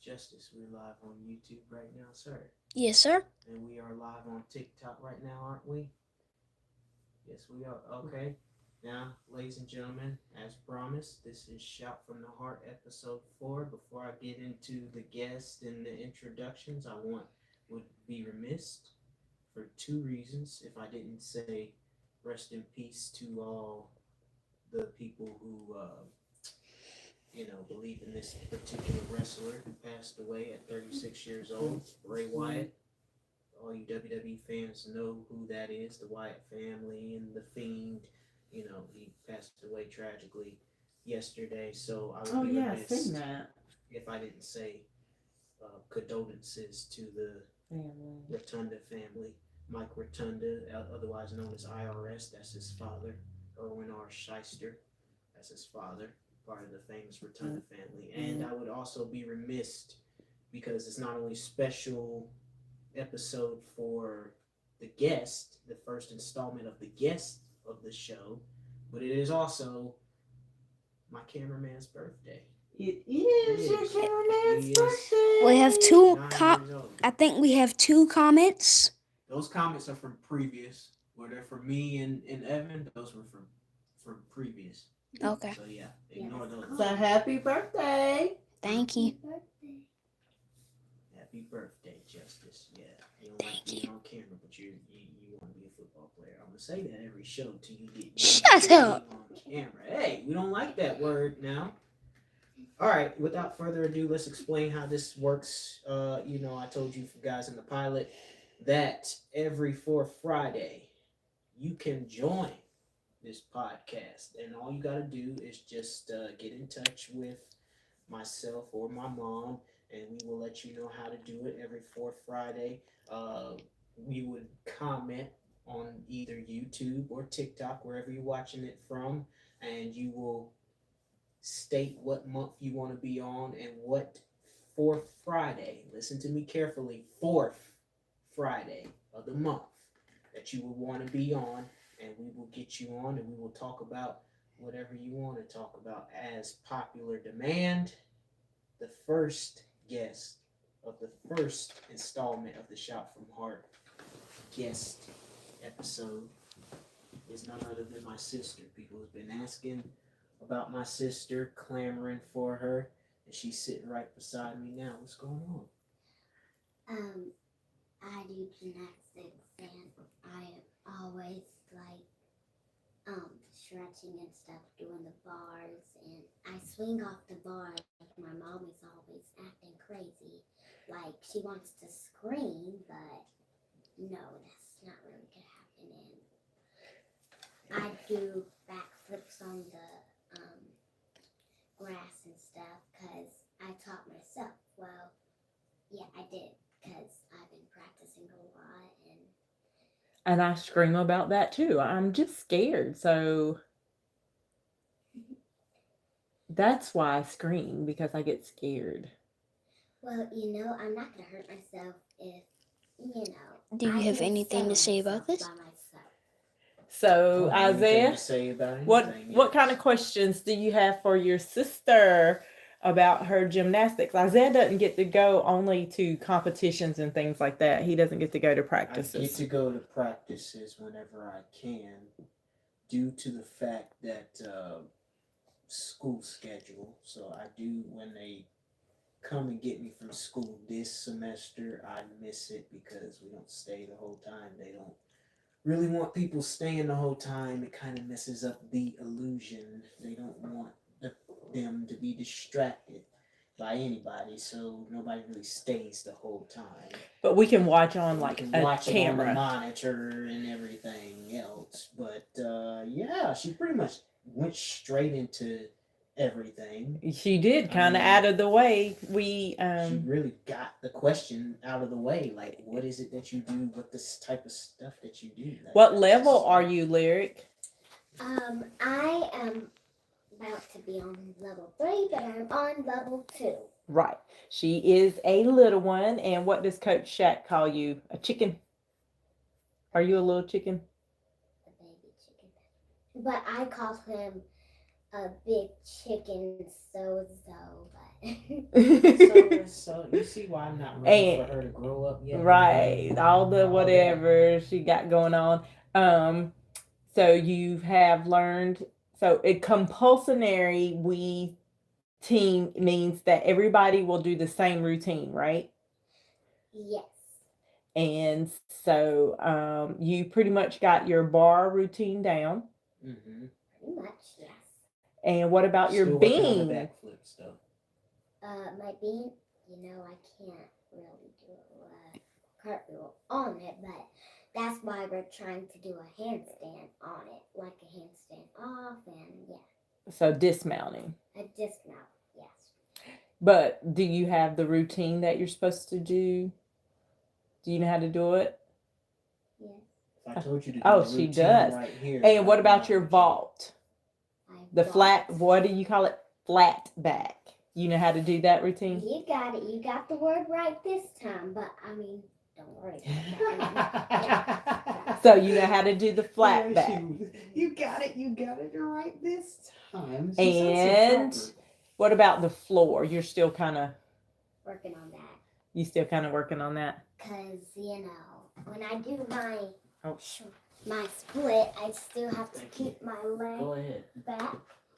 Justice, we're live on YouTube right now, sir. Yes, sir. And we are live on TikTok right now, aren't we? Yes, we are. Okay. Now, ladies and gentlemen, as promised, this is Shout from the Heart, episode 4. Before I get into the guest and the introductions, would be remiss for two reasons if I didn't say rest in peace to all the people who believe in this particular wrestler who passed away at 36 years old, Ray Wyatt. All you WWE fans know who that is, the Wyatt family and the Fiend. He passed away tragically yesterday, so I would be remiss if I didn't say condolences to the Rotunda family. Mike Rotunda, otherwise known as IRS, that's his father. Erwin R. Shyster, that's his father, part of the famous Rotunda family. And I would also be remiss because it's not only special episode for the guest, the first installment of the guest of the show, but it is also my cameraman's birthday. It is your cameraman's birthday. We have I think we have 2 comments. Those comments are from previous. Were they for me and Evan? Those were from previous. Okay. So yeah, ignore those. So happy birthday. Thank you. Happy birthday, Justice. Yeah, you don't like being on camera, but you want to be a football player. I'm gonna say that every show till you get Shut up on camera. Hey, we don't like that word now. All right, without further ado, let's explain how this works. I told you guys in the pilot that every fourth Friday you can join this podcast, and all you got to do is just get in touch with myself or my mom, and we will let you know how to do it every fourth Friday. We would comment on either YouTube or TikTok, wherever you're watching it from, and you will state what month you want to be on and what fourth Friday, listen to me carefully, fourth Friday of the month that you will want to be on, and we will get you on and we will talk about whatever you want to talk about as popular demand. The first guest of the first installment of the Shout from Heart guest episode is none other than my sister. People have been asking about my sister, clamoring for her, and she's sitting right beside me now. What's going on? I do gymnastics, and I always like stretching and stuff, doing the bars, and I swing off the bar. My mom is always acting crazy, like she wants to scream, but no, that's not really gonna happen. And I do backflips on the grass and stuff because I taught myself. Well, yeah, I did because I've been practicing a lot. And I scream about that too. I'm just scared. So that's why I scream, because I get scared. Well, I'm not going to hurt myself if, Do you have anything to say about this? So, Isaiah, what kind of Yes. questions do you have for your sister about her gymnastics? Isaiah doesn't get to go only to competitions and things like that. He doesn't get to go to I get practices. to go to practices whenever I can, due to the fact that school schedule. So I do, when they come and get me from school this semester, I miss it because we don't stay the whole time. They don't really want people staying the whole time. It kind of messes up the illusion. They don't want them to be distracted by anybody, so nobody really stays the whole time. But we can watch on like You can a watch it on the camera. monitor and everything else. But yeah, she pretty much went straight into everything. She did kind of out of the way. We She really got the question out of the way. Like, what is it that you do? What this type of stuff that you do? What level are you, Lyric? I am about to be on level 3, but I'm on level 2. Right. She is a little one. And what does Coach Shaq call you? A chicken? Are you a little chicken? A baby chicken. But I call him a big chicken so, but So So you see why I'm not ready And for her to grow up yet. right, all the All whatever she got going on. So you have learned. So a compulsory we team means that everybody will do the same routine, right? Yes. And so you pretty much got your bar routine down. Mm-hmm. Pretty much, yes. And what about your Still working on the bean? backflips though. My bean, I can't really do a cartwheel on it, but that's why we're trying to do a handstand on it, like a handstand off, and yeah, So dismounting. a dismount, yes. But do you have the routine that you're supposed to do? Do you know how to do it? Yes. I told you to do Oh, the she routine does. right here. And what right about now, your Regina. vault? The vault. flat, what do you call it? Flat back. You know how to do that routine? You got it. You got the word right this time, but I mean, don't worry about that. So you know how to do the flat Yeah, back. You got it. You got it right this time. And what about the floor? You're still kind of Working on that. Working on that? Because, when I do my Oh. my split, I still have to keep my leg Go ahead. back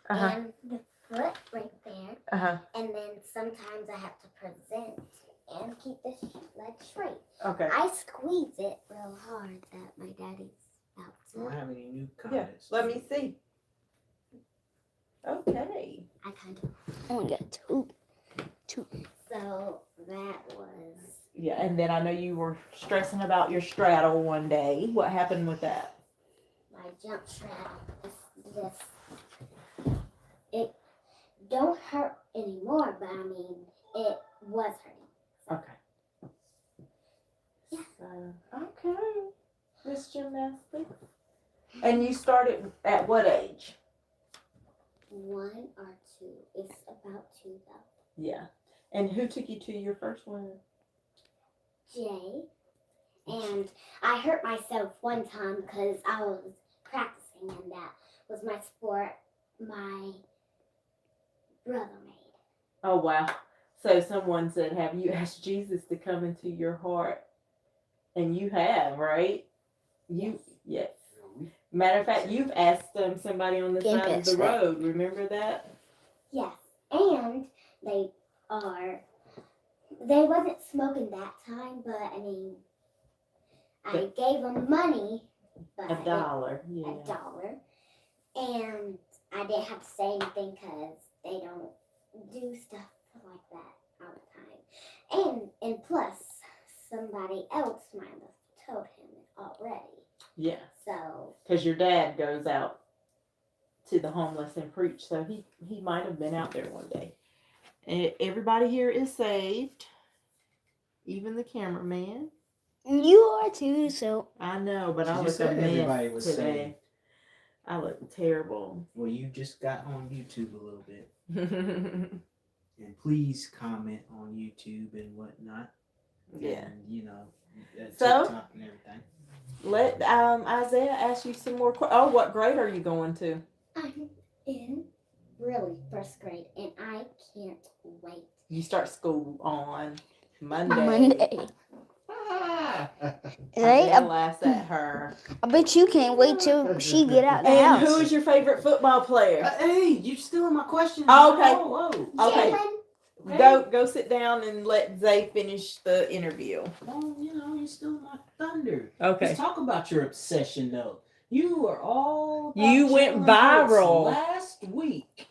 Uh-huh. and the foot right there. Uh-huh. And then sometimes I have to present and keep this leg straight. Okay. I squeeze it real hard that my daddy's about I don't to. have any new Yeah. comments. Let me see. Okay. I kind of. Only got two. So that was. Yeah, and then I know you were stressing about your straddle one day. What happened with that? My jump straddle. This. It don't hurt anymore, but I mean, it was hurting. Okay. Yeah. Okay. Miss Gymnastics. And you started at what age? 1 or 2. It's about 2 though. Yeah. And who took you to your first one? Jay. And I hurt myself one time because I was practicing, and that was my sport my brother made. Oh, wow. So someone said, have you asked Jesus to come into your heart? And you have, right? Yes. Matter of fact, you've asked somebody on the side of the road. Remember that? Yes. And they wasn't smoking that time, but I mean, I gave them money. But $1. Yeah. $1. And I didn't have to say anything because they don't do stuff like that all the time. And plus, somebody else might have told him it already. Yeah. So. Because your dad goes out to the homeless and preach, so he might have been out there one day. And everybody here is saved, even the cameraman. You are too, so. I know, but I She just look a said everybody mess was today. saved. I look terrible. Well, you just got on YouTube a little bit. And please comment on YouTube and whatnot. Yeah. And, So? TikTok and everything. Let Isaiah ask you some more questions. Oh, what grade are you going to? I'm in first grade, and I can't wait. You start school on Monday. Isaiah laughs at her. I bet you can't wait till she get out the And house. who is your favorite football player? Hey, you're stealing my question. Oh, okay. Whoa. Okay. Jalen, Go sit down and let Zay finish the interview. Well, you're stealing my thunder. Okay. Let's talk about your obsession, though. You are all about You went Jalen Hurts viral. last week,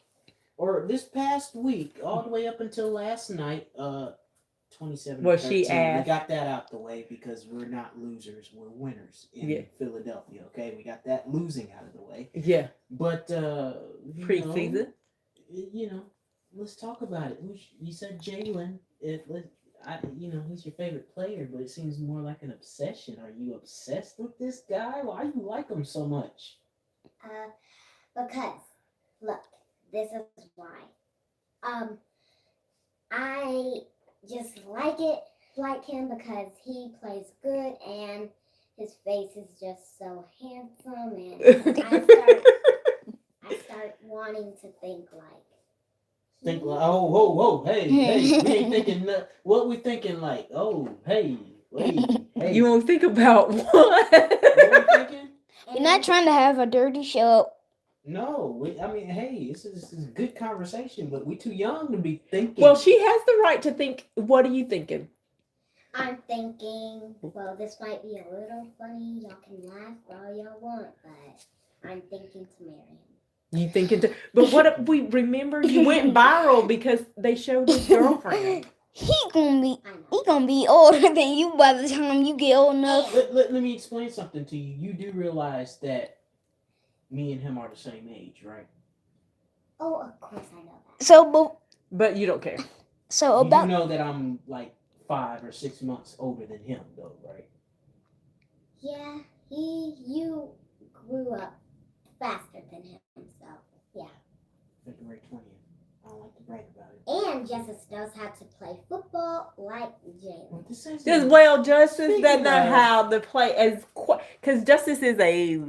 or this past week, all the way up until last night. 27. Well, she asked. We got that out the way because we're not losers, we're winners in Philadelphia. Okay, we got that losing out of the way. Yeah. But Preseason. Let's talk about it. You said Jalen. He's your favorite player, but it seems more like an obsession. Are you obsessed with this guy? Why do you like him so much? because look, this is why. I just like him because he plays good and his face is just so handsome, and I start wanting to think like Think like, oh, whoa, whoa, hey, we ain't thinking what we thinking like, oh, hey, hey. You won't think about what? What we thinking? You're not trying to have a dirty show. No, I mean, hey, this is good conversation, but we too young to be thinking. Well, she has the right to think. What are you thinking? I'm thinking, well, this might be a little funny. Y'all can laugh all y'all want, but I'm thinking to marry him. You thinking to? But what if we remember you went viral because they showed his girlfriend. He gonna be I know. he gonna be older than you by the time you get old enough. Let me explain something to you. You do realize that me and him are the same age, right? Oh, of course I know that. So, But you don't care. so You about do know that I'm like 5 or 6 months older than him, though, right? Yeah, you grew up faster than him, so yeah. February 20th. I don't like to brag about it. And Justice knows how to play football like Jalen. Well, this is Just well, Justice Speaking doesn't know of- how to play as because Justice is a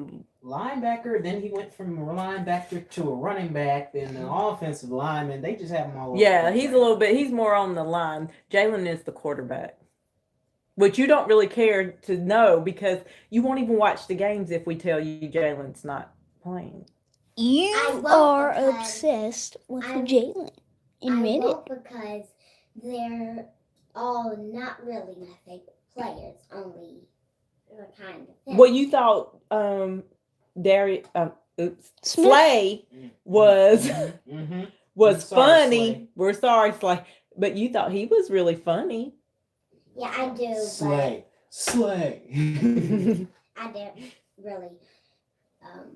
linebacker. Then he went from a linebacker to a running back, then an offensive lineman. They just have him all over. yeah. the He's a place. little bit. He's more on the line. Jalen is the quarterback, which you don't really care to know because you won't even watch the games if we tell you Jalen's not playing. you I won't are because obsessed with I- Jalen. Admit I it. won't because they're all not really my favorite players, only the kind of thing. Well, you thought Darius, Smith. Slay was Mhm. was I'm sorry, funny. Slay. We're sorry, Slay, but you thought he was really funny. Yeah, I do, Slay. but I don't really.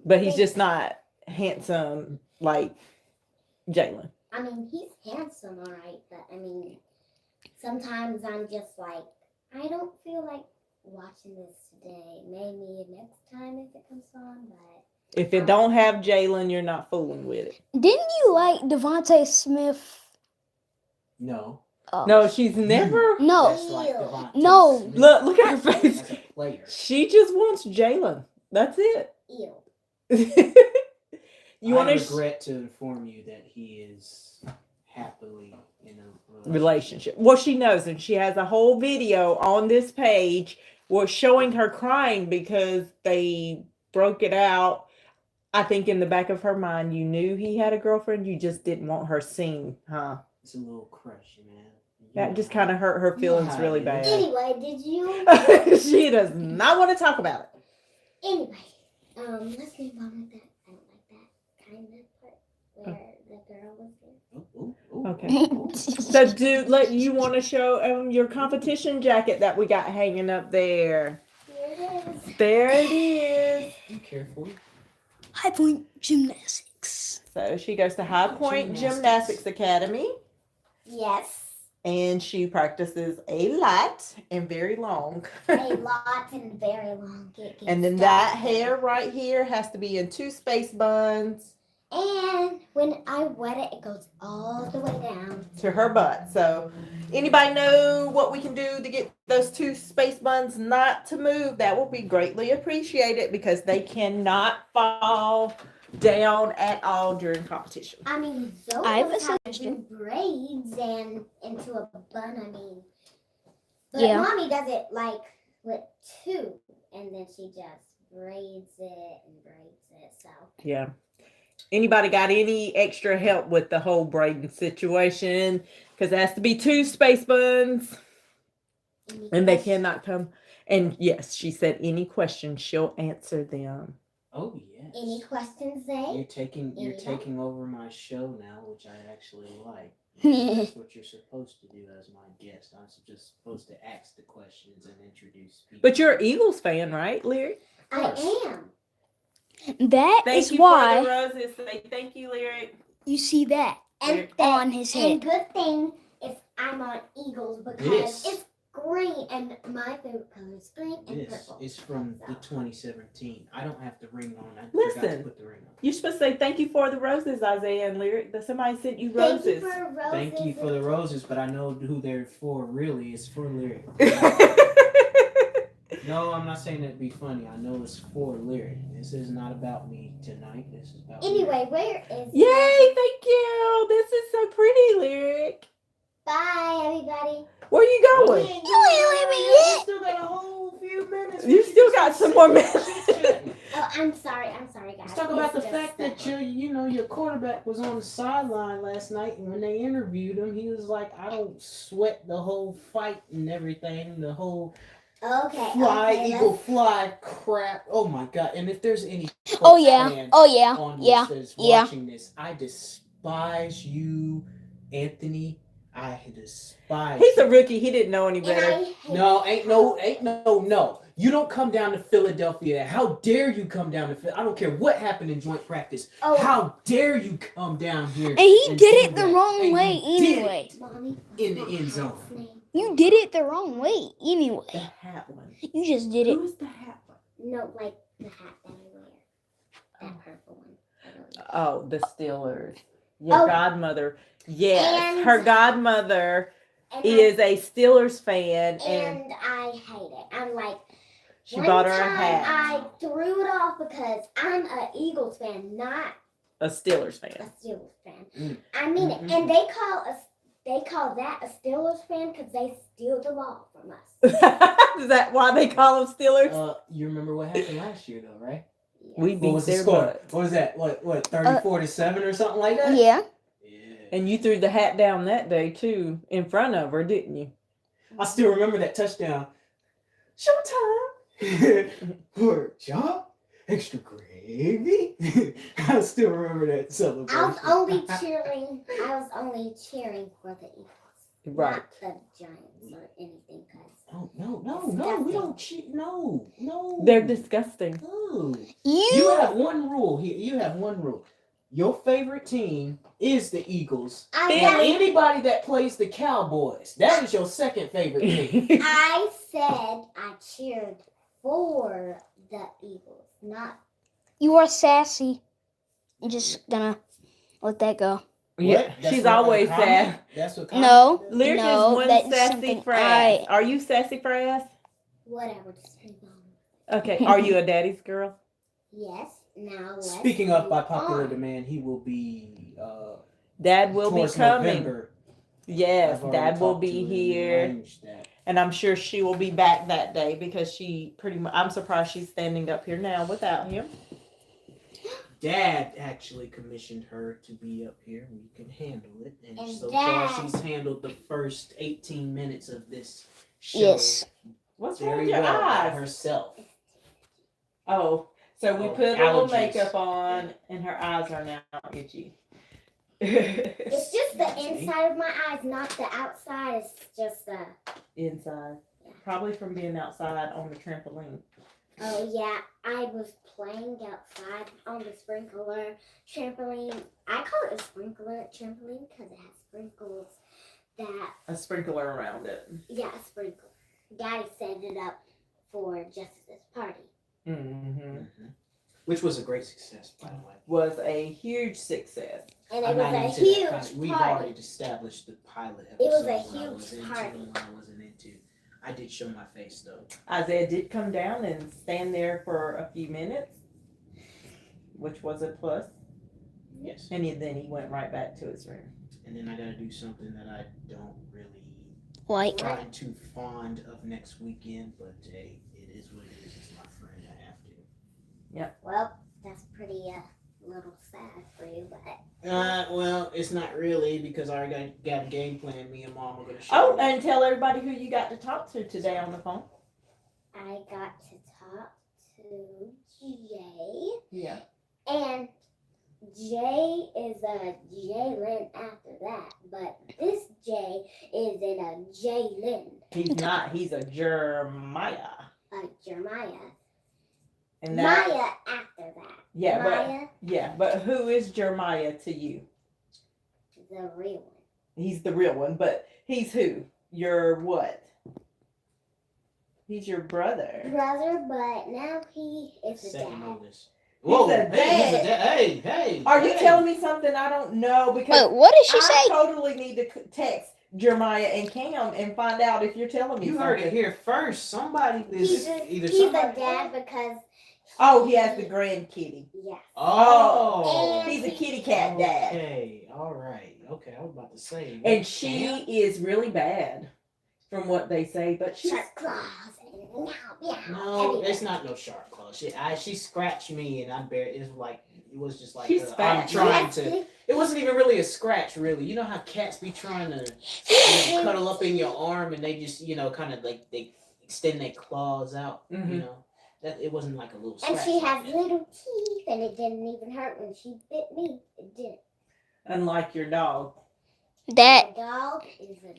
But he's think- just not handsome like Jalen. I mean, he's handsome, all right, but I mean, sometimes I'm just like, I don't feel like watching this today. Maybe next time if it comes on, but If it don't have Jalen, you're not fooling with it. Didn't you like Devontae Smith? No. Oh. No, she's never. No. That's like Devontae No. Smith Look at her face. as a player. She just wants Jalen. That's it. ew. You want I to regret to inform you that he is happily in a relationship. Well, she knows, and she has a whole video on this page where showing her crying because they broke it out. I think in the back of her mind, you knew he had a girlfriend. You just didn't want her seen, huh? It's a little crush, man. That just kind of hurt her feelings Yeah, really it bad. Anyway, did you? She does not want to talk about it. Anyway, let's move on with that. I don't like that kind of part where the girl was there. Okay. So, you want to show your competition jacket that we got hanging up there? Here it is. There it is. Be careful. High Point Gymnastics. So she goes to High Point Gymnastics Academy, Yes, and she practices a lot and very long. a lot and very long. It gets And then that dark. hair right here has to be in 2 space buns And when I wet it, it goes all the way down. to her butt. So anybody know what we can do to get those 2 space buns not to move? That will be greatly appreciated because they cannot fall down at all during competition. I mean, Zoe I have a knows how to suggestion. do braids and into a bun. I mean, but Yeah. Mommy does it like with 2, and then she just braids it and braids it. So Yeah. Anybody got any extra help with the whole braiding situation? Because it has to be 2 space buns. And they cannot come. And yes, she said any questions, she'll answer them. Oh yes. Any questions, You're Zay? taking Yeah. over my show now, which I actually like. Yeah. That's what you're supposed to do as my guest. I'm just supposed to ask the questions and introduce people. But you're an Eagles fan, right, Lyric? I am. That Thank is you why for the roses. Say thank you, Lyric. you see that And on his And head. good thing is I'm on Eagles because Yes. it's green, and my favorite color is green and This purple. is from the 2017. I don't have the ring on. I forgot Listen. to put the ring on. You're supposed to say thank you for the roses, Isaiah and Lyric. That somebody sent you Thank you roses. for roses. Thank you for the roses, but I know who they're for. Really, it's for Lyric. No, I'm not saying that'd be funny. I know it's for lyric. This is not about me tonight. This is about Anyway, where is Yay, thank you. This is so pretty, Lyric. Bye, everybody. Where you lyric. going? You You still got a whole few minutes. You still got some more minutes. Oh, I'm sorry, guys. Let's talk about the It's fact just that your quarterback was on the sideline last night, and when they interviewed him, he was like, "I don't sweat the whole fight and everything, the whole Okay. fly okay, eagle let's- fly crap." Oh my god! And if there's any Oh Colts yeah. fans Oh yeah. on Yeah. this that's Yeah. watching this, I despise you, Anthony. I despise. He's you. a rookie. He didn't know any And better. I hate No, ain't no. You don't come down to Philadelphia. How dare you come down to Philly? I don't care what happened in joint practice. Oh, How dare you come down here? And he did do it the that? wrong And way you did anyway. Mommy, in the what's end my zone. cat's name? You did it the wrong way The anyway. hat one. You just did it. Who is the hat one? No, like the hat that I wear. That purple one. I don't know. Oh, the Steelers. Your Oh. godmother. Yes, And- her godmother And is a Steelers fan, and and I hate it. I'm like, she one bought her a time hat. I threw it off because I'm a Eagles fan, not A Steelers a fan. Steelers fan. Mm. I mean it. Mhm. And they call that a Steelers fan because they steal the ball from us. Is that why they call them Steelers? You remember what happened last year, though, right? We What beat was the their score? butt. What was that? What 34-7 or something like that? Yeah. Yeah. And you threw the hat down that day too, in front of her, didn't you? I still remember that touchdown. Showtime. For job, extra gravy. I still remember that celebration. I was only cheering for the Eagles. Right. Not the Giants or anything. Cause No, we don't cheat. No. They're disgusting. No. You You. have one rule here. You have one rule. Your favorite team is the Eagles. I And said, anybody that plays the Cowboys, that is your second favorite team. I said I cheered for the Eagles, not. You are sassy. I'm just gonna let that go. Yeah, What? That's she's what always comment? sad. That's what No. comment- Lyric No, is one that's sassy something frass. Are you sassy frass? Whatever, just move on. Okay. Are you a daddy's girl? Yes, now let's Speaking of by move popular on. demand, he will be Dad will be towards coming. November. Yes, I've already Dad will talked be to him and here. arranged that. And I'm sure she will be back that day because she pretty much, I'm surprised she's standing up here now without him. Dad actually commissioned her to be up here. We can handle it. And And so Dad- far, she's handled the first 18 minutes of this show Yes. What's wrong very with your well by eyes? herself. Oh, so we Oh, put a little allergies. makeup on and her eyes are now itchy. It's just the inside of my eyes, not the outside. It's just the. Inside. Probably from being outside on the trampoline. Oh yeah, I was playing outside on the sprinkler trampoline. I call it a sprinkler trampoline because it has sprinkles. That A sprinkler around it. a sprinkler. Daddy set it up for Jessica's party. Mm-hmm. Which was a great success, by the way. Was a huge success. And it I'm not was a into that kind huge of- We've party. already established the pilot episode. It was a what I huge was into party. and what I wasn't into. I did show my face though. Isaiah did come down and stand there for a few minutes, which was a plus. Yes. And then he went right back to his room. And then I gotta do something that I don't really Like. find too fond of next weekend, but hey, it is what it is. It's my friend. I have to. Well, that's pretty little sad for you, but Well, it's not really because I already got a game plan. Me and Mom are gonna show. Oh, you. and tell everybody who you got to talk to today on the phone. I got to talk to Jay. Yeah. And Jay is a Jalen after that, but this Jay is in a Jalen, He's not. He's a Jeremiah. Jeremiah. And that, Maya after that. yeah, Maya, but who is Jeremiah to you? the real one. He's the real one, but he's who? Your what? He's your brother. Brother, but now he is a Second dad. oldest. Whoa! a Hey, he's a dad. Hey! Are you hey. telling me something I don't know? Because Wait, what did she I say? totally need to text Jeremiah and Cam and find out if you're telling me You something. heard it here first. Somebody He's is a, either he's somebody. a dad because. Oh, he has the grand kitty. Yes. Oh. He's a kitty cat dad. Okay. All right. Okay. I was about to say. And she is really bad, from what they say. But she's Sharp claws. And meow. No, it's not no sharp claw. She scratched me, and it was just like She's I'm fat. trying to. It wasn't even really a scratch, really. You know how cats be trying to cuddle up in your arm, and they just kind of like they extend their claws out. Mhm. You know that it wasn't like a little scratch. And she has like that. little teeth, and it didn't even hurt when she bit me. It didn't. unlike your dog. That My dog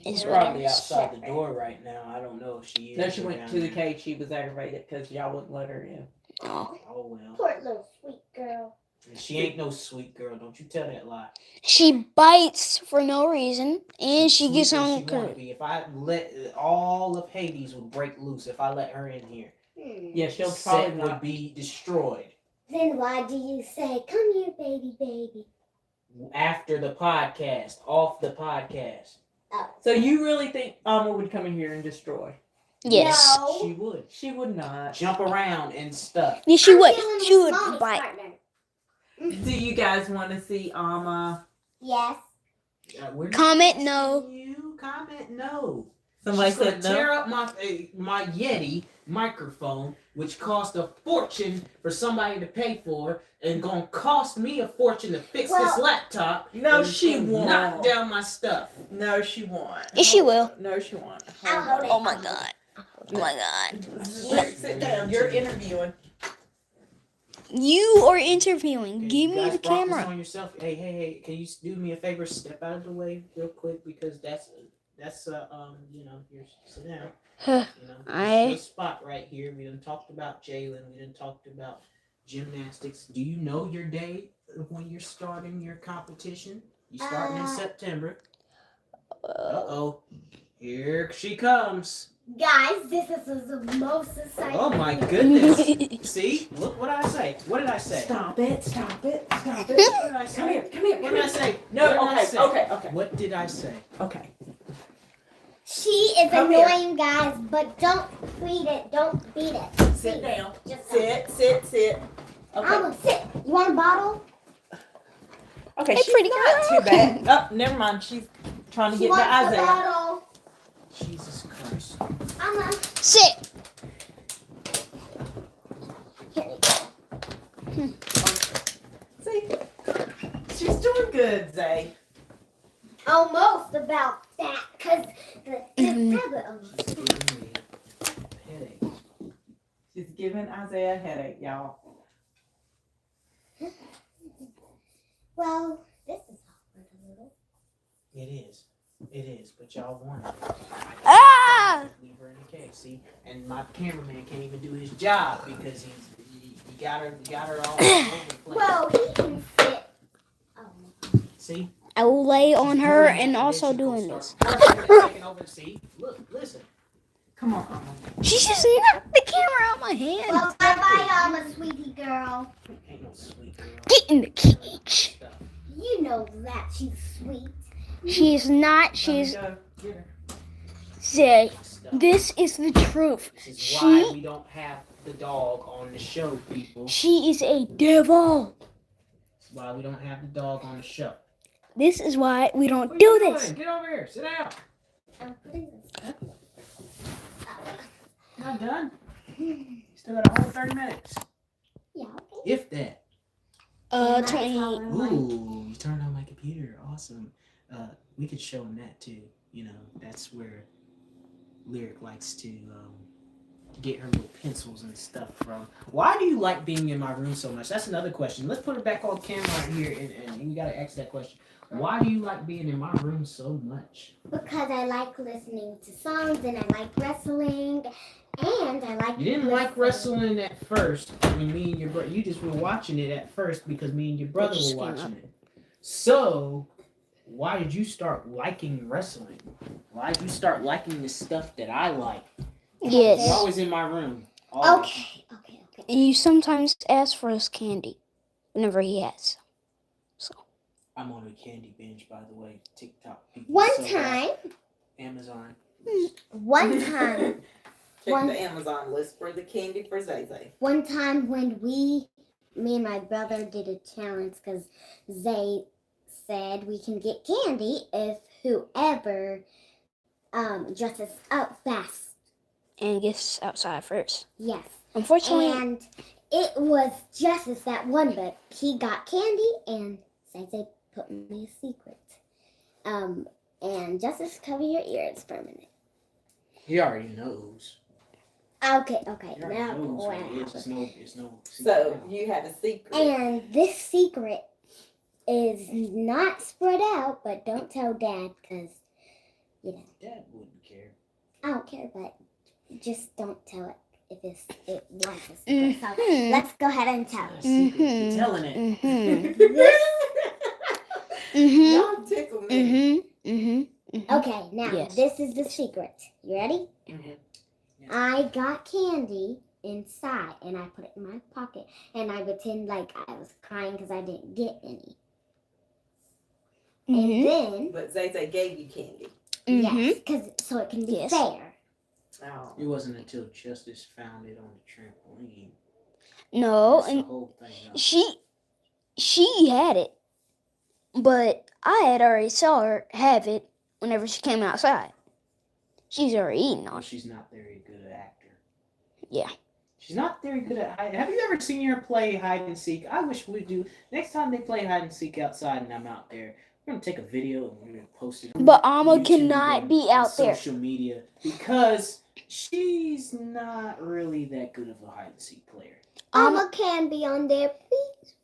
is German Probably outside the Shepherd. door right now. I don't know if she is. No, she or went down to the there. cage. She was aggravated because y'all wouldn't let her in. oh, Oh well. Poor little sweet girl. She ain't no sweet girl. Don't you tell that lie. she bites for no reason, and she Sweet gets as on. she wanna be. If I let all of Hades would break loose if I let her in here. Yeah, she'll Set probably would not. be destroyed. Then why do you say, "Come here, baby, baby"? After the podcast, off the podcast, So you really think Alma would come in here and destroy? Yes, No. she would She would not. jump around and stuff. yes, she I'm would. dealing She with would Mommy's bite. partner. Do you guys want to see Alma? Yes. We're not Comment asking no. You comment no. Somebody She's gonna said no. tear up my Yeti microphone, which cost a fortune for somebody to pay for, and gonna cost me a fortune to fix this Well, laptop. No, and she won't. knock down my stuff. No, she won't. Yes, she will. No, she won't. I'll hold it. Oh my god. Oh my god. Sit down. You're interviewing. You are interviewing. Okay, Give you me guys the brought this camera. on yourself. Hey, can you do me a favor? Step out of the way real quick because that's here, sit down. Huh, This is your spot right here. We done talked about Jalen. We done talked about gymnastics. Do you know your day of when you're starting your competition? You starting in September. Uh-oh. Here she comes. Guys, this is the most exciting. Oh my goodness. See? Look what I say. What did I say? Stop it. Stop it. Stop What it. did I say? Come here. Come here. What did I say? No, What did I okay, say? okay. What did I say? Okay. She is Come annoying, guys, but don't beat it. Don't beat it. Sit down. Just Sit. Okay. I'm gonna sit. You want a bottle? Okay, Hey, she's pretty not girl. too bad. Oh, never mind. She's trying to She get to wants a Isaiah. bottle. Jesus Christ. I'm gonna. Sit. Here we go. See? She's doing good, Zay. Almost about that, cause the tablet almost. She's giving me a headache. She's giving Isaiah a headache, y'all. Well, this is awkward a little. It is, but y'all wanted it. Ah! Leave her in the cage, see? And my cameraman can't even do his job because he got her all over the place. Well, he can sit. Oh. See? I will lay on She's her doing that, and then also she gonna doing start this. taking over. See? Look, listen. Come on, Alma. She's just knocked the camera out of my hand. Well, bye bye, I'm a sweetie girl. Ain't no sweet girl. Get in the cage. Stuff. You know that she's sweet. She's not. Let She's. me go. Get her. Say, Stuff. this is the truth. This is why She. we don't have the dog on the show, people. She is a devil. That's why we don't have the dog on the show. This is why we don't What are do you this. doing? Get over here. Sit down. I'm putting this. Not done. Still got a whole 30 minutes. Yeah, okay. If that. 28. Ooh, you turned on my computer. Awesome. We could show him that too. You know, that's where Lyric likes to get her little pencils and stuff from. Why do you like being in my room so much? That's another question. Let's put it back on camera right here, and you gotta ask that question. Why do you like being in my room so much? Because I like listening to songs and I like wrestling and I like. You didn't like listening. wrestling at first when me and your brother. You just were watching it at first because me and your brother just were came watching up. it. So, why did you start liking wrestling? Why did you start liking the stuff that I like? It's Yes. always in my room. Always. Okay. And you sometimes ask for his candy whenever he has. So. I'm on a candy binge, by the way. TikTok. people One so time, Amazon. one time, Check One- the Amazon list for the candy for Zay. one time when me and my brother did a challenge because Zay said we can get candy if whoever dresses up fast. And gets outside first. Yes. Unfortunately, And it was Justice that won, but he got candy and Zay put me a secret. And Justice, cover your ears for a minute. He already knows. Okay, He already now knows what what it is. happened. It's no secret So now. you have a secret. And this secret is not spread out, but don't tell Dad because, Dad wouldn't care. I don't care, but just don't tell it if it wants a secret. So Mhm. let's go ahead and tell It's it. not a secret. Mhm. You're telling it. Mhm. This, Mhm. Y'all tickle me. Mhm. Mhm. Mhm. okay, now Yes. this is the secret. You ready? Mhm. I got candy inside and I put it in my pocket and I pretend like I was crying because I didn't get any. Mhm. And then, But Zay gave you candy. yes, Mhm. because so it can be Yes. fair. Oh. It wasn't until Justice found it on the trampoline. No, That's the and whole thing. Up. she had it, but I had already saw her have it whenever she came outside. She's already eaten Well, on. she's not very good at actor. Yeah. She's not very good at hide. Have you ever seen her play hide and seek? I wish we do. Next time they play hide and seek outside and I'm out there, we're gonna take a video and we're gonna post it on But Alma YouTube cannot and be on out there. social media because she's not really that good of a hide and seek player. Alma can be on there, please.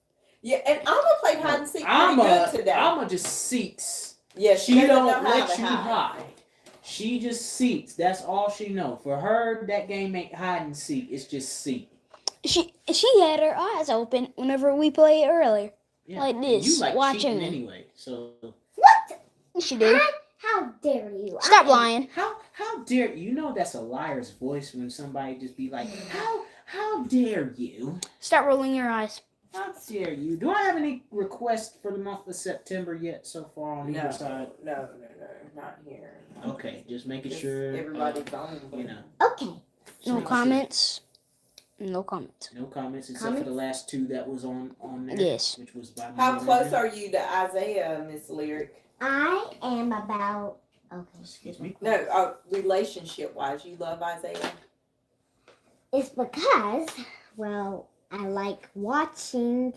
Yeah, and Alma played hide and seek pretty Alma, good today. Alma just seeks. Yeah, She doesn't don't know how let to you hide. She just seeks. That's all she know. For her, that game ain't hide and seek. It's just seek. She had her eyes open whenever we played earlier. Yeah. Like and this, you like watching cheating me. anyway. So What? She did. How dare you? Stop lying. how dare you know that's a liar's voice when somebody just be like, how dare you? Stop rolling your eyes. How dare you? Do I have any requests for the month of September yet so far on either side? No, not here. Okay, just making Just sure everybody's on. you know. Okay. No making sure. comments. No comments. No comments except for the last two that was on there. Yes. Which was by How me and close Megan. are you to Isaiah, Miss Lyric? I am about. Okay. Excuse me. No, relationship wise, you love Isaiah. It's because, well, I like watching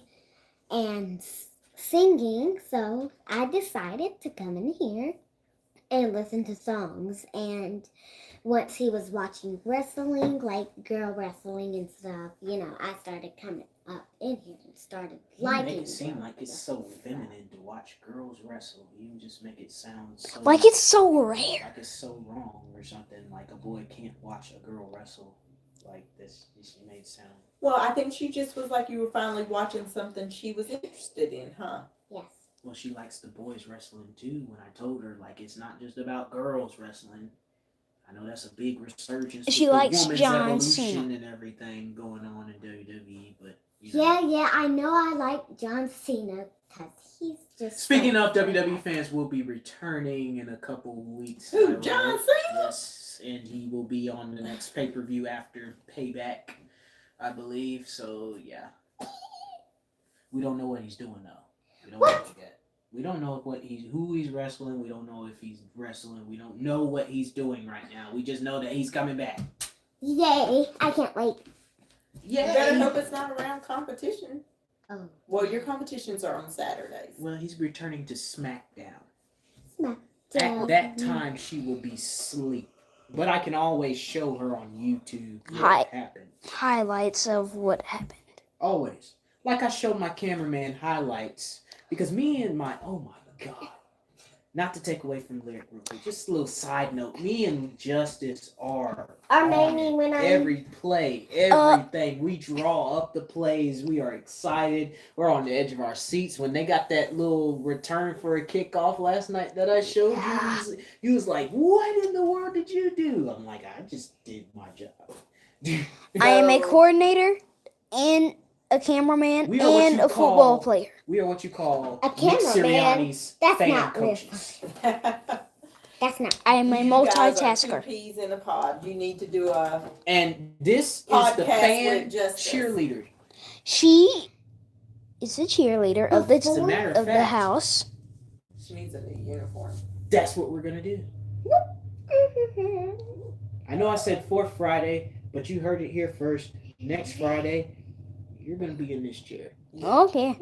and singing, so I decided to come in here and listen to songs. And once he was watching wrestling, like girl wrestling and stuff, I started coming up in here and started You liking make it seem girl like it's wrestling so and stuff. feminine to watch girls wrestle. You just make it sound so Like it's so rare. like it's so wrong or something. Like a boy can't watch a girl wrestle like this. You made it sound. Well, I think she just was like you were finally watching something she was interested in, huh? Yes. Well, she likes the boys wrestling too. When I told her like it's not just about girls wrestling. I know that's a big resurgence. She with likes the woman's John evolution Cena. and everything going on in WWE, but Yeah, I know I like John Cena because he's just. Speaking of WWE fans, will be returning in a couple weeks. Who, I John read. Cena? Yes, and he will be on the next pay-per-view after Payback, I believe. So yeah, we don't know what he's doing though. We don't know yet. We don't know who he's wrestling. We don't know if he's wrestling. We don't know what he's doing right now. We just know that he's coming back. Yay! I can't wait. You better hope it's not around competition. Oh. Well, your competitions are on Saturdays. Well, he's returning to SmackDown. SmackDown. At that time, she will be asleep. But I can always show her on YouTube what happened. Highlights of what happened. Always. Like I showed my cameraman highlights. Because me and oh my God. Not to take away from Lyric real quick, just a little side note. Me and Justice are Maybe on when I. every play, everything. We draw up the plays. We are excited. We're on the edge of our seats. When they got that little return for a kickoff last night that I showed you was like, what in the world did you do? I'm like, I just did my job. I am a coordinator and a cameraman, We are what and you a football call- player. We are what you call A Nick cameraman? Sirianni's That's fan not real coaches. That's not. I am a You guys are two multitasker. peas in a pod. You need to do a And this is podcast the fan with Justice. cheerleader. She is the cheerleader of the As a matter of of the fact, house. She needs a new uniform. that's what we're gonna do. I know I said fourth Friday, but you heard it here first. Next Friday, you're gonna be in this chair. Okay.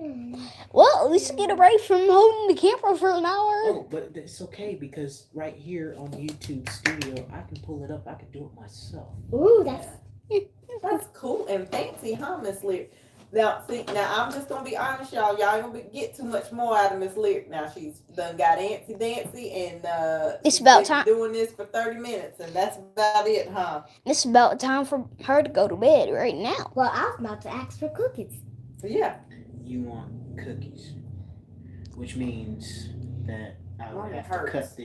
Well, at least I get a break from holding the camera for an hour. Oh, but it's okay because right here on YouTube Studio, I can pull it up. I can do it myself. Ooh, that's cool and fancy, huh, Miss Lyric? Now, see, now I'm just gonna be honest, y'all. Y'all ain't gonna get too much more out of Miss Lyric. Now she's done got antsy dancy, and It's she's about been time. doing this for 30 minutes, and that's about it, huh? It's about time for her to go to bed right now. well. I was about to ask for cookies. Yeah. You want cookies, which means that I would Mine have hurts. to cut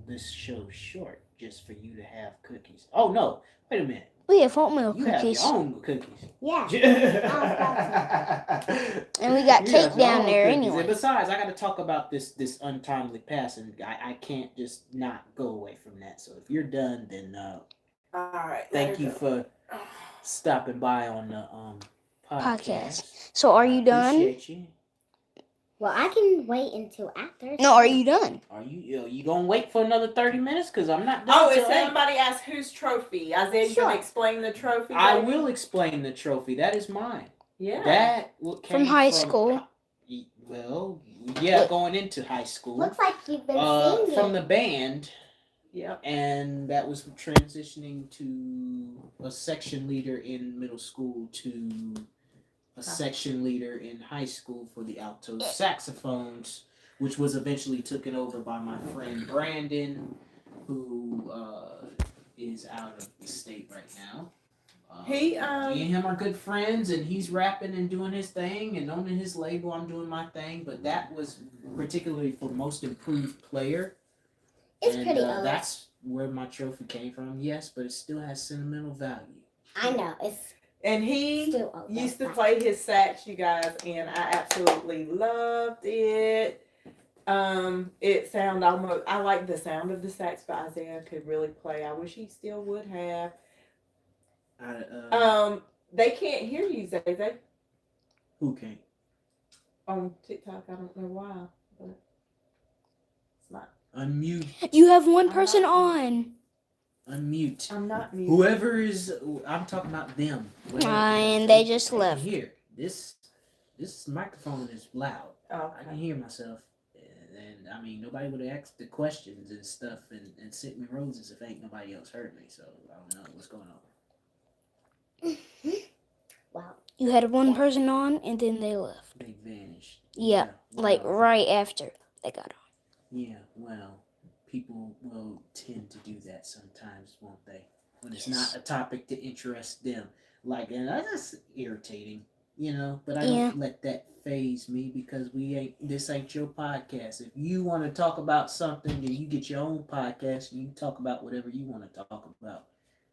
this show short just for you to have cookies. Oh no! Wait a minute. We have oatmeal You have cookies, your own cookies. Yeah. and we got You cake have your down own there cookies. anyway. And besides, I got to talk about this untimely passing. I can't just not go away from that. So if you're done, then All right. thank you for stopping by on the podcast. So are you done? Appreciate you. Well, I can wait until after. No, are you done? Are you gonna wait for another 30 minutes? Cause I'm not done. Oh, if till 8. somebody asks whose trophy, Isaiah, you Sure. gonna explain the trophy? I baby? will explain the trophy. That is mine. Yeah. That came high school. Well, yeah, going into high school. Looks like you've been singing. From the band, Yep. and that was transitioning to a section leader in middle school to a section leader in high school for the alto saxophones, which was eventually taken over by my friend Brandon, who is out of the state right now. He Me and him are good friends, and he's rapping and doing his thing, and owning his label. I'm doing my thing, but that was particularly for most improved player. It's And, pretty old. that's where my trophy came from. Yes, but it still has sentimental value. I know it's And he still old. used to That's play his sax, you guys, and I absolutely loved it. It sound almost. I like the sound of the sax, but Isaiah could really play. I wish he still would have. They can't hear you, Zay. They Who can't? on TikTok. I don't know why, but it's not. Unmute. You have one person on. Unmute. I'm not muted. Whoever is, I'm talking about them. And they just left. Here, this microphone is loud. Oh, I can hear myself, and I mean nobody would have asked the questions and stuff and sent me roses if ain't nobody else heard me. So I don't know what's going on. Wow. You had one person on, and then they left. They vanished. Yeah, like well, right after they got on. Yeah, well, people will tend to do that sometimes, won't they? When it's Yes. not a topic to interest them. Like, and that's irritating, you know. But I Yeah. don't let that phase me because this ain't your podcast. If you want to talk about something, then you get your own podcast and you talk about whatever you want to talk about.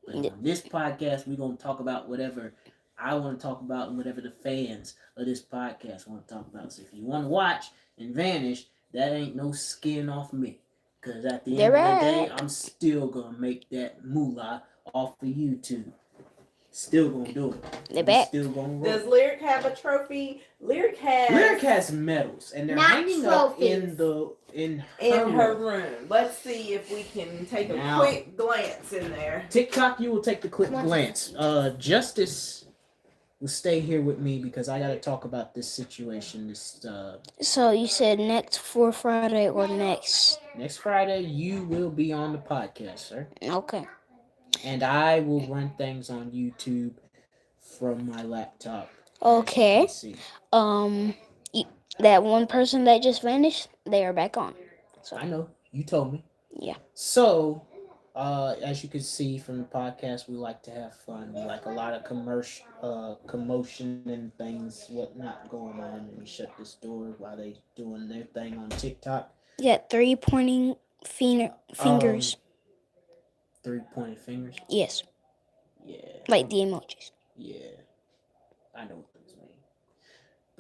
But Yeah. on this podcast, we're gonna talk about whatever I want to talk about and whatever the fans of this podcast want to talk about. So if you want to watch and vanish, that ain't no skin off me. Because at the end They're of the day, right. I'm still going to make that moolah off of YouTube. Still going to do it. They're back. Still going to Does roll. Lyric have a trophy? Lyric has medals, and they're Not hanging up in in her her room. room. Let's see if we can take a Now- quick glance in there. TikTok, you will take the quick Come on. glance. Justice will stay here with me because I got to talk about this situation. This So you said next for Friday or next? next Friday, you will be on the podcast, sir. Okay. And I will run things on YouTube from my laptop. Okay. Let's see. That one person that just vanished, they are back on. So I know. You told me. Yeah. So, as you can see from the podcast, we like to have fun. We like a lot of commotion and things, whatnot going on. Let me shut this door while they doing their thing on TikTok. you got 3 pointing fingers. 3 pointed fingers. Yes, Yeah. like the emojis. Yeah. I know what those mean.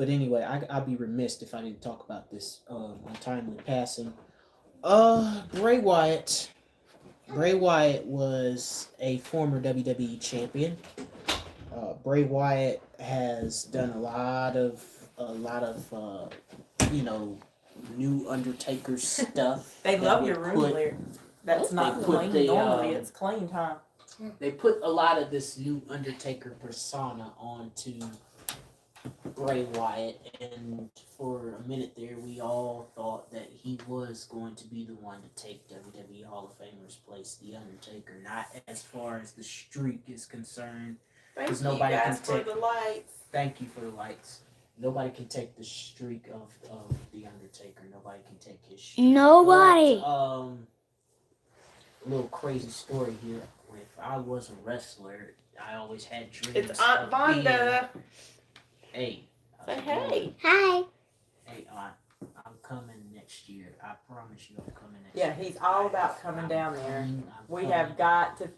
But anyway, I'd be remiss if I didn't talk about this untimely passing. Bray Wyatt. Bray Wyatt was a former WWE champion. Bray Wyatt has done a lot of you know, new Undertaker stuff. They that love would your room, put- Larry. That's They not put clean. the, Normally, it's clean time. They put a lot of this new Undertaker persona onto Bray Wyatt, and for a minute there, we all thought that he was going to be the one to take WWE Hall of Famer's place, The Undertaker. Not as far as the streak is concerned. Thank 'Cause you nobody guys can for take- the lights. Thank you for the lights. Nobody can take the streak of The Undertaker. Nobody can take his streak. Nobody. But, a little crazy story here. If I was a wrestler, I always had dreams. It's Aunt of being- Vonda. Hey. Say hey. Hi. Hey, Aunt. I'm coming next year. I promise you, I'm coming next Yeah, year. he's all about coming I'm down there. coming, I'm We coming. have got to. I'm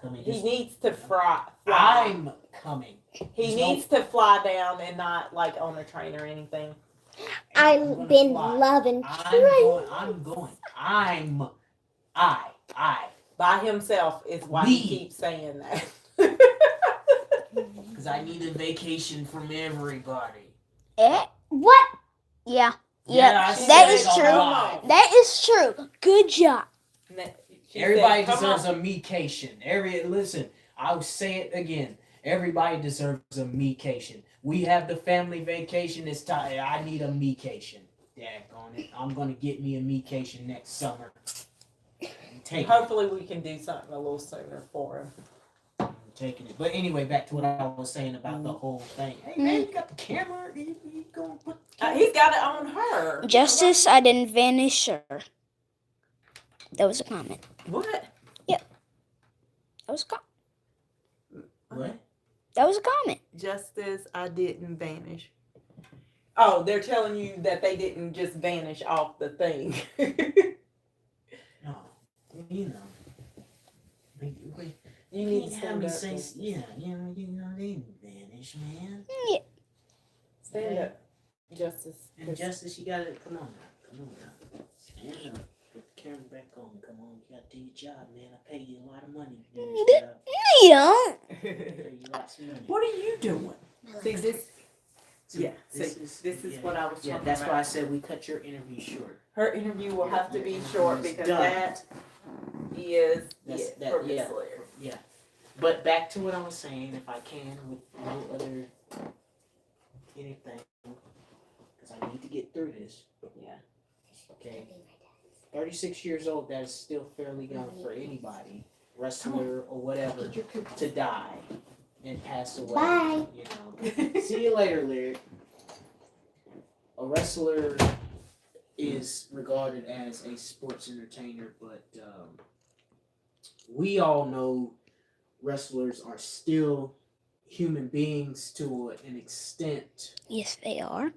coming. He This- needs to fly. I'm coming. He There's needs to fly down and not like on a train or anything. I'm gonna I've been fly. loving I'm going. I. By himself is why Me. he keeps saying that. Because I need a vacation from everybody. What? Yeah. Yeah, I that said is it true. online. That is true. Good job. She Everybody said, "Come deserves a mecation. Listen, I'll say it again. Everybody deserves a mecation. We have the family vacation. It's time. I need a mecation. Daggone it. I'm gonna get me a mecation next summer. Take it. Hopefully we can do something a little sooner for him. I'm taking it. But anyway, back to what I was saying about the whole thing. Hey man, you got the camera. You gonna put the camera? He's got it on her. Justice, I didn't vanish her. That was a comment. What? That was a What? That was a comment. Justice, I didn't vanish. Oh, they're telling you that they didn't just vanish off the thing. No. You know. We, You need to can't have stand me up. say, yeah, they didn't vanish, man. Stand up. Justice. And Justice, you gotta come on now. Stand up. Put the camera back on. Come on, you gotta do your job, man. I pay you a lot of money. to do this job. You don't. I pay you lots of money. What are you doing? See this? See, Yeah, this is yeah, what I was yeah, talking that's about. why I said we cut your interview short. Her interview will have to be short It's because done. that is That's it that, for yeah, Miss Laird. yeah. But back to what I was saying, if I can, with no other anything, because I need to get through this. Yeah. Okay. 36 years old, that is still fairly young for anybody, wrestler or whatever, to die and pass away. Bye. You know. See you later, Larry. A wrestler is regarded as a sports entertainer, but we all know wrestlers are still human beings to an extent. Yes, they are.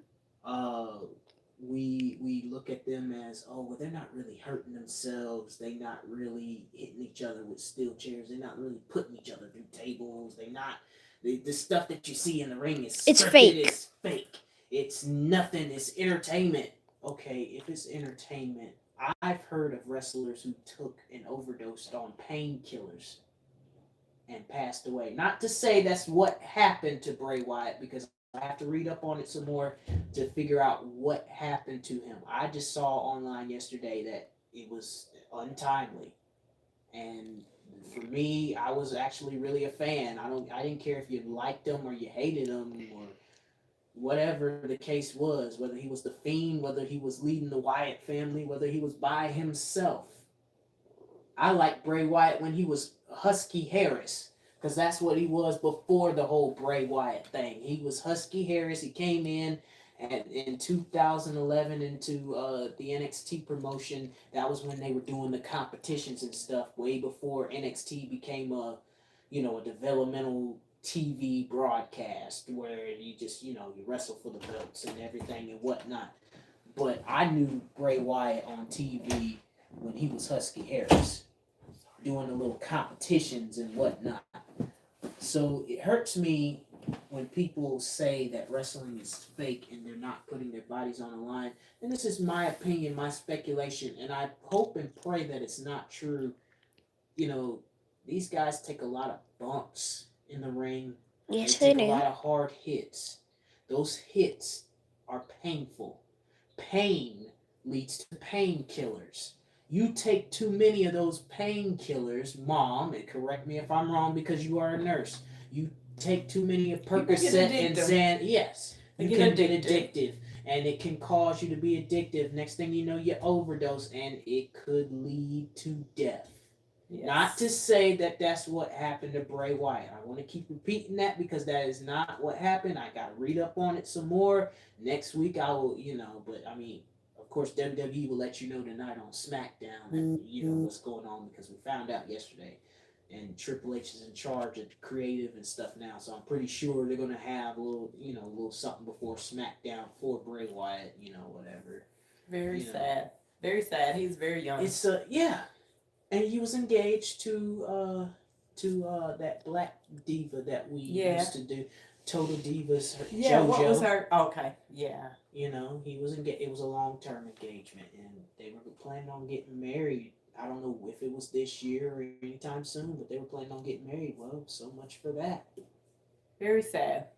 We look at them as, oh, well, they're not really hurting themselves. They're not really hitting each other with steel chairs. They're not really putting each other through tables. They're not. The stuff that you see in the ring is It's scripted, fake. It's fake. It's nothing. It's entertainment. Okay, if it's entertainment, I've heard of wrestlers who took and overdosed on painkillers and passed away. Not to say that's what happened to Bray Wyatt, because I have to read up on it some more to figure out what happened to him. I just saw online yesterday that it was untimely. And for me, I was actually really a fan. I didn't care if you liked him or you hated him or whatever the case was, whether he was the Fiend, whether he was leading the Wyatt family, whether he was by himself. I liked Bray Wyatt when he was Husky Harris, because that's what he was before the whole Bray Wyatt thing. He was Husky Harris. He came in and in 2011 into the NXT promotion. That was when they were doing the competitions and stuff, way before NXT became a developmental TV broadcast where you just, you wrestle for the belts and everything and whatnot. But I knew Bray Wyatt on TV when he was Husky Harris, doing the little competitions and whatnot. So it hurts me when people say that wrestling is fake and they're not putting their bodies on the line, and this is my opinion, my speculation, and I hope and pray that it's not true. You know, these guys take a lot of bumps in the ring. Yes, They they take a do. lot of hard hits. Those hits are painful. Pain leads to painkillers. You take too many of those painkillers, Mom, and correct me if I'm wrong because you are a nurse. You take too many of People get Percocet and addictive. Xan. Yes, They you get can get addicted. addictive, and it can cause you to be addictive. Next thing you know, you overdose, and it could lead to death. Yes. Not to say that that's what happened to Bray Wyatt. I want to keep repeating that because that is not what happened. I got to read up on it some more. Next week I will, but I mean, of course, WWE will let you know tonight on SmackDown that, what's going on because we found out yesterday. And Triple H is in charge of creative and stuff now. So I'm pretty sure they're going to have a little something before SmackDown for Bray Wyatt, whatever. Very sad. Very sad. He's very young. It's, yeah. And he was engaged to that black diva that we used to do, Total Divas. Yeah, JoJo. what was her? Okay, yeah. He was It was a long-term engagement, and they were planning on getting married. I don't know if it was this year or anytime soon, but they were planning on getting married. Well, so much for that. Very sad.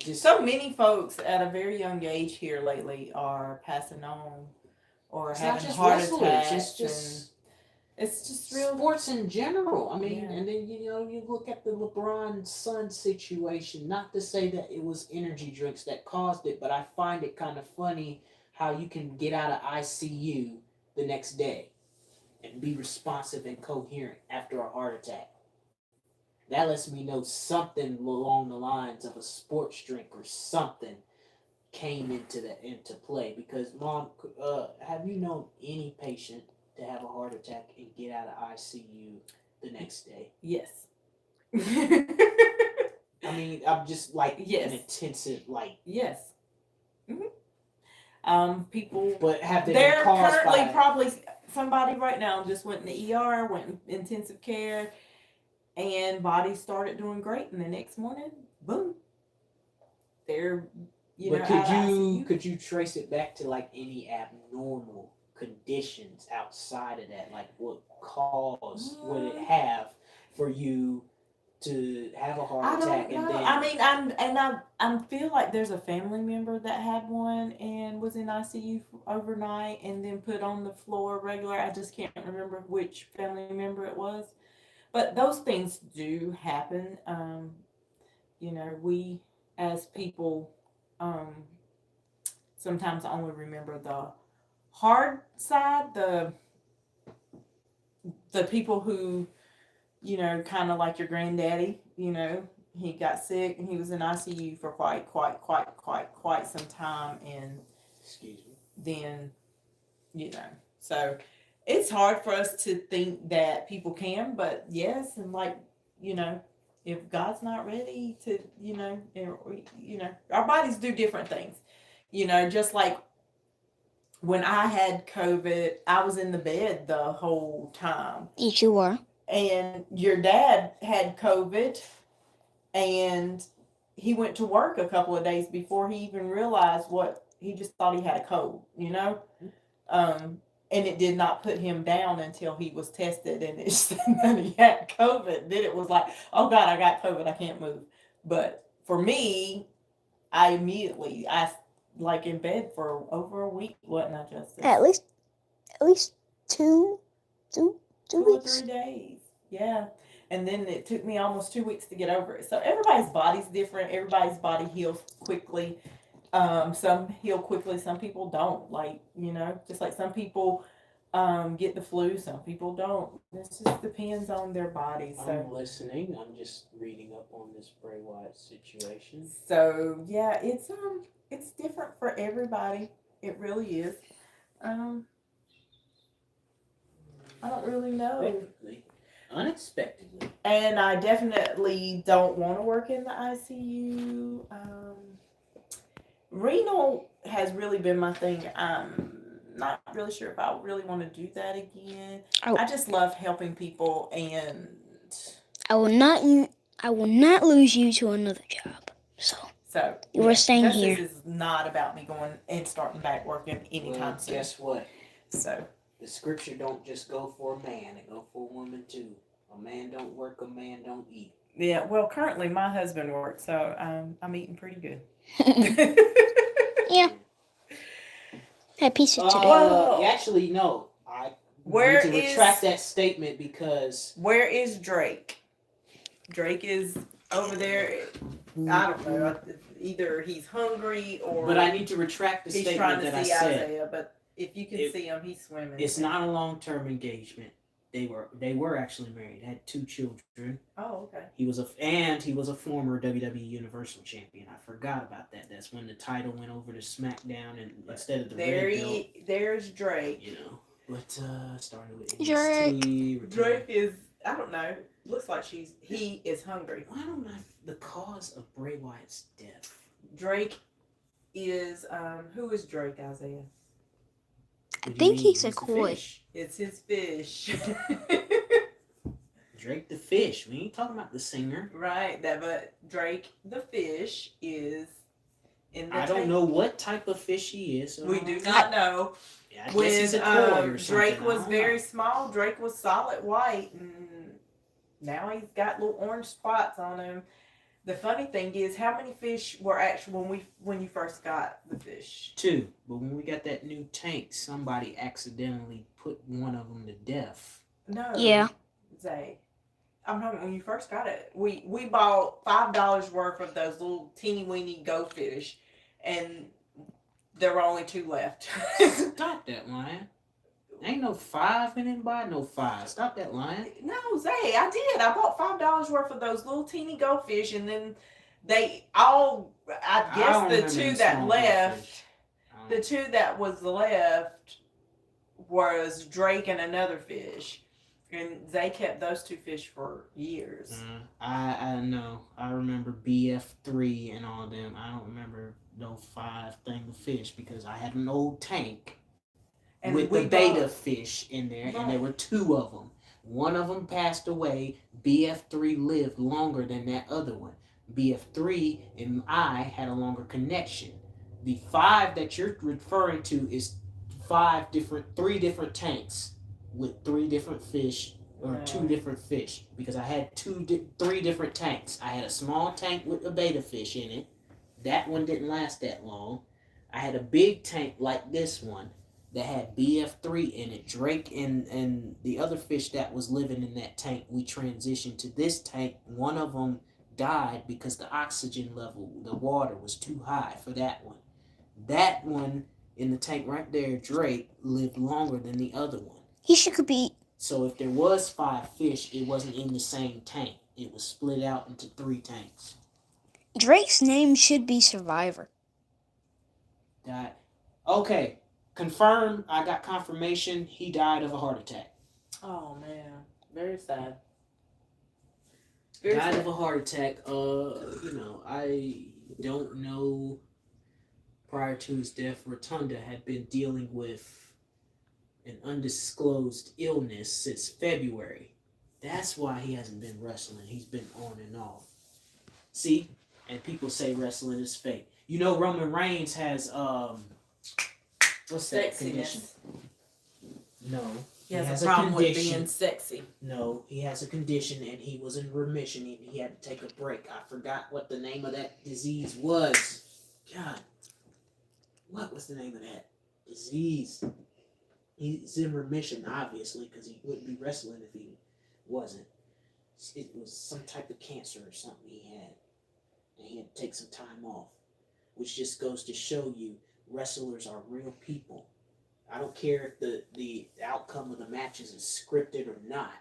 So So many folks at a very young age here lately are passing on or having heart attacks. It's just real sports in general. I mean, Yeah. and then you look at the LeBron Sun situation. Not to say that it was energy drinks that caused it, but I find it kind of funny how you can get out of ICU the next day and be responsive and coherent after a heart attack. That lets me know something along the lines of a sports drink or something came into play. Because, Mom, have you known any patient to have a heart attack and get out of ICU the next day? Yes. I mean, I'm just like Yes. an intensive Yes. People. But have they They're been caused currently by? probably somebody right now just went in the ER, went in intensive care, and body started doing great, and the next morning, boom, they're But out of ICU. could you trace it back to like any abnormal conditions outside of that? Like what cause would it have for you to have a I heart don't attack know. and then? I mean, I feel like there's a family member that had one and was in ICU overnight and then put on the floor regular. I just can't remember which family member it was, but those things do happen. We as people sometimes only remember the hard side, the people who kind of like your granddaddy, he got sick and he was in ICU for quite some time, and Excuse me. then, so it's hard for us to think that people can, but yes, and if God's not ready to, our bodies do different things, just like when I had COVID, I was in the bed the whole time. Yes, you were. And your dad had COVID, and he went to work a couple of days before he even realized he just thought he had a cold, and it did not put him down until he was tested and it said that he had COVID. Then it was like, oh God, I got COVID, I can't move. But for me, I in bed for over a week, wasn't I, Justin? At least two or weeks. 3 days. Yeah. And then it took me almost 2 weeks to get over it. So everybody's body's different. Everybody's body heals quickly. Some heal quickly, some people don't. Just like some people get the flu, some people don't. It just depends on their body. So I'm listening. I'm just reading up on this Bray Wyatt situation. So yeah, it's different for everybody. It really is. I don't really know. Unexpectedly. And I definitely don't want to work in the ICU. Renal has really been my thing. I'm not really sure if I really want to do that again. Oh. I just love helping people, and I will not I will not lose you to another job. So So you are staying Justice here. is not about me going and starting back working anytime Well, soon. guess what? So The scripture don't just go for a man; it go for a woman too. A man don't work, a man don't eat. yeah, well, currently my husband works, so I'm eating pretty good. Yeah. Had pizza today. Whoa. Actually, no. I Where need to retract that statement because Where is Drake? Drake is over there. I don't know. Either he's hungry or. But I need to retract the he's statement trying to that I see said. Isaiah. But if you can see him, he's swimming. It's not a long-term engagement. They were actually married. Had 2 children. Oh, okay. He was a former WWE Universal Champion. I forgot about that. That's when the title went over to SmackDown and instead of the red belt. There's Drake. You know, but started with Drake. NXT, Drake is, I don't know. Looks like he is hungry. Why don't I? The cause of Bray Wyatt's death. Drake is who is Drake, Isaiah? I think he's a koi. Fish. It's his fish. Drake the fish. We ain't talking about the singer. Right, but Drake the fish is in the I don't know what type of fish he is. So We do not know. Yeah, I guess When he's a koi or something. Drake was I don't very know. small, Drake was solid white, and now he's got little orange spots on him. The funny thing is, how many fish were actually when you first got the fish? 2. But when we got that new tank, somebody accidentally put one of them to death. No. Yeah. Zay. I'm talking when you first got it. We bought $5 worth of those little teeny weeny go fish, and there were only 2 left. Stop that, Lion. Ain't no 5 and then buy no 5. Stop that, Lion. No, Zay, I did. I bought $5 worth of those little teeny go fish, and then they all. I guess the 2 that left. The 2 that was left was Drake and another fish. And they kept those 2 fish for years. I know. I remember BF3 and all them. I don't remember no 5 thing of fish because I had an old tank And with we the beta bought- fish in there, Right. and there were 2 of them. One of them passed away. BF3 lived longer than that other one. BF3 and I had a longer connection. The 5 that you're referring to is 3 different tanks with 3 different fish or 2 different fish because I had 3 different tanks. I had a small tank with a beta fish in it. That one didn't last that long. I had a big tank like this one that had BF3 in it. Drake and the other fish that was living in that tank, we transitioned to this tank. One of them died because the oxygen level, the water was too high for that one. That one in the tank right there, Drake, lived longer than the other one. He should compete. So if there was 5 fish, it wasn't in the same tank. It was split out into 3 tanks. Drake's name should be Survivor. Died. Okay, confirmed. I got confirmation. He died of a heart attack. Oh man, very sad. Died of a heart attack. I don't know. Prior to his death, Rotunda had been dealing with an undisclosed illness since February. That's why he hasn't been wrestling. He's been on and off. See? And people say wrestling is fake. You know Roman Reigns has what's that condition? No. He has a problem with being sexy. No, he has a condition and he was in remission. He had to take a break. I forgot what the name of that disease was. God. What was the name of that disease? He's in remission, obviously, because he wouldn't be wrestling if he wasn't. It was some type of cancer or something he had. And he had to take some time off. Which just goes to show you, wrestlers are real people. I don't care if the outcome of the matches is scripted or not.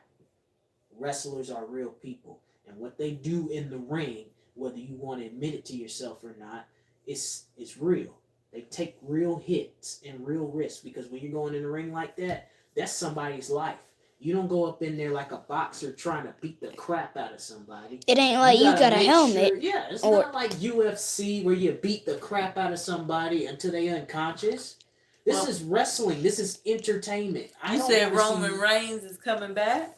Wrestlers are real people. And what they do in the ring, whether you want to admit it to yourself or not, it's real. They take real hits and real risks because when you're going in the ring like that, that's somebody's life. You don't go up in there like a boxer trying to beat the crap out of somebody. It ain't like you got a helmet. Yeah, it's or- not like UFC where you beat the crap out of somebody until they unconscious. This is wrestling. This is entertainment. You said Roman Reigns is coming back?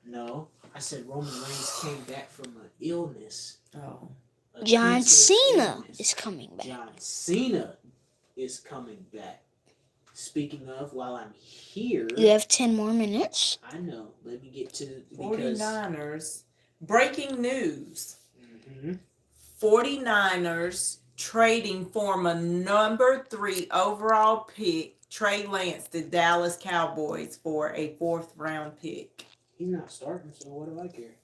No. I said Roman Reigns came back from an illness. Oh. A John cancerous Cena illness. is coming back. John Cena is coming back. Speaking of, while I'm here, You have 10 more minutes. I know. Let me get to 49ers. Breaking news. Mhm. 49ers trading former number 3 overall pick Trey Lance to Dallas Cowboys for a 4th round pick. He's not starting, so what do I care?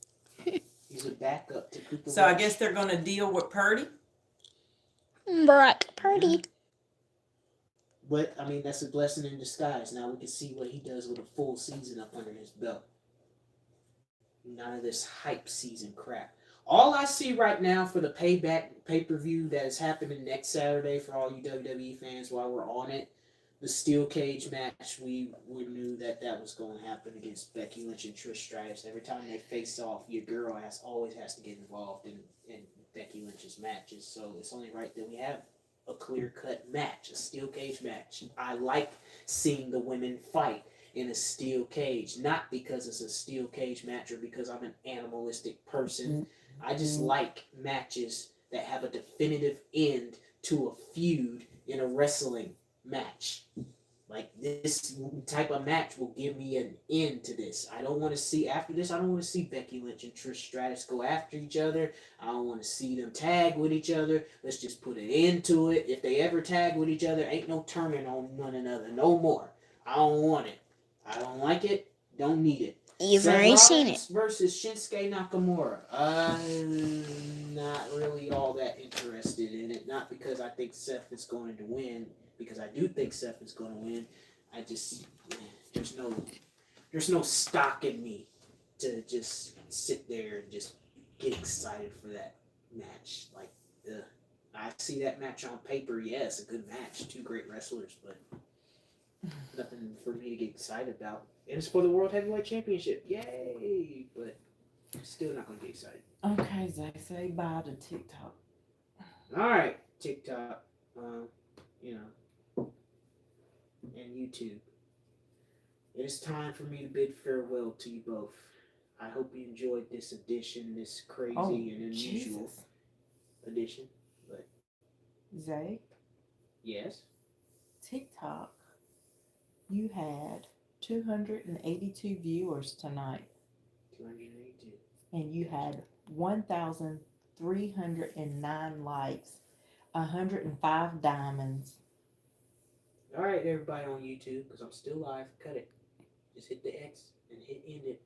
He's a backup to Cooper. So I guess they're going to deal with Purdy. Brock Purdy. But I mean, that's a blessing in disguise. Now we can see what he does with a full season up under his belt. None of this hype season crap. All I see right now for the payback pay-per-view that is happening next Saturday for all you WWE fans while we're on it, the steel cage match, we knew that was going to happen against Becky Lynch and Trish Stratus. Every time they face off, your girl always has to get involved in Becky Lynch's matches. So it's only right that we have a clear-cut match, a steel cage match. I like seeing the women fight in a steel cage, not because it's a steel cage match or because I'm an animalistic person. I just like matches that have a definitive end to a feud in a wrestling match. Like this type of match will give me an end to this. I don't want to see after this. I don't want to see Becky Lynch and Trish Stratus go after each other. I don't want to see them tag with each other. Let's just put an end to it. If they ever tag with each other, ain't no turning on one another no more. I don't want it. I don't like it. Don't need it. You've Seth already seen it. Rollins versus Shinsuke Nakamura. I'm not really all that interested in it. Not because I think Seth is going to win, because I do think Seth is going to win. I just there's no stock in me to just sit there and just get excited for that match. Like, I see that match on paper. Yeah, it's a good match. Two great wrestlers, but nothing for me to get excited about. And it's for the World Heavyweight Championship. Yay! But I'm still not going to get excited. Okay, Zay, say bye to TikTok. All right, TikTok, and YouTube. It is time for me to bid farewell to you both. I hope you enjoyed this edition, this crazy and unusual edition. But Zay, yes, TikTok, you had 282 viewers tonight, 282. and you had 1,309 likes, 105 diamonds. All right, everybody on YouTube, because I'm still live. Cut it. Just hit the X and hit end it.